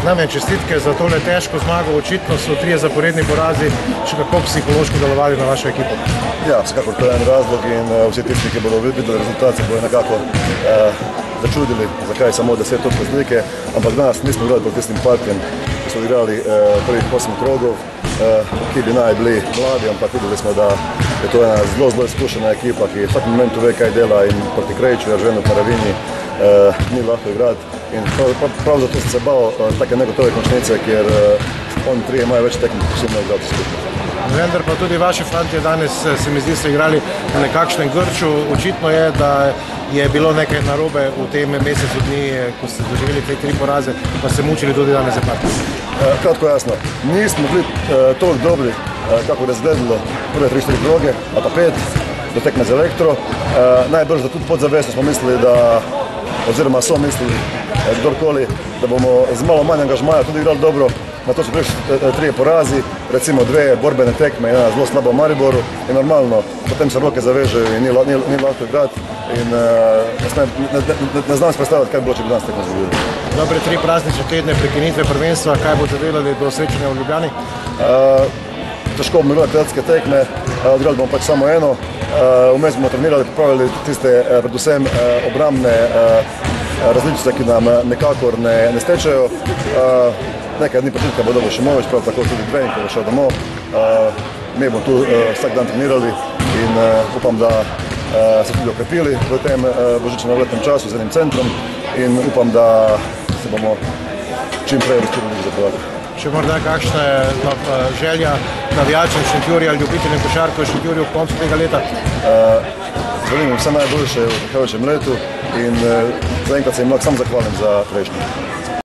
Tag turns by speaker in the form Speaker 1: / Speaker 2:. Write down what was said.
Speaker 1: Damjan, čestitke za tole težko zmago. Očitno so 3 zaporedni porazi še kako psihološko delovali na vašo ekipo.
Speaker 2: Ja, vsekakor to je en razlog in vsi tisti, ki bodo videli rezultat, se bodo nekako začudili, zakaj samo 10 točk razlike, ampak danes nismo igrali proti tistim partijem, ki so igrali prvih 8 krogov, ki bi naj bili mladi, ampak videli smo, da je to ena zelo izkušena ekipa, ki v vsakem momentu ve, kaj dela in proti Krejču, Erženu, Paravini ni lahko igrati. In prav zato sem se bal take negotove končnice, ker oni 3 imajo več tekmih, posebno igrati skupaj.
Speaker 1: Vendar pa tudi vaši fantje danes, se mi zdi, so igrali v nekakšnem grču. Očitno je, da je bilo nekaj narobe v tem mesecu dni, ko ste doživeli te 3 poraze, pa se mučili tudi danes za partijo.
Speaker 2: Kratko jasno, nismo bili toliko dobri, kako je razgledalo prve 3-4 kroge, ali pa 5, do tekme z Elektro. Najbrž, da tudi podzavestno smo mislili, da, oziroma so mislili kdorkoli, da bomo z malo manj angažmaja tudi igrali dobro. Na to so prišli 3 porazi, recimo 2 borbene tekme, ena zelo slaba v Mariboru in normalno, potem se roke zavežejo in ni lahko igrati in ne znam se predstavljati, kaj bi bilo, če bi danes tekmo zgodili.
Speaker 1: Dobre 3 praznične tedne prekinitve prvenstva, kaj boste delali do srečanja v Ljubljani?
Speaker 2: Težko bomo igrali kratke tekme, odigrali bomo pač samo eno. Vmes bomo trenirali, pripravili tiste predvsem obrambne različice, ki nam nekakor ne stečejo. Nekaj dni počitka bo dobil Šimović, prav tako tudi trening, ko bo šel domov. Mi bomo tu vsak dan trenirali in upam, da se tudi okrepili v tem božično-novoletnem času z enim centrom in upam, da se bomo čim prej vrstili za prvak.
Speaker 1: Še morda kakšna želja navijačem Šentjurja, ljubiteljem košarke v Šentjurju v koncu tega leta?
Speaker 2: Želim vse najboljše v prihajajočem letu in zaenkrat se jim lahko sam zahvalim za prejšnje.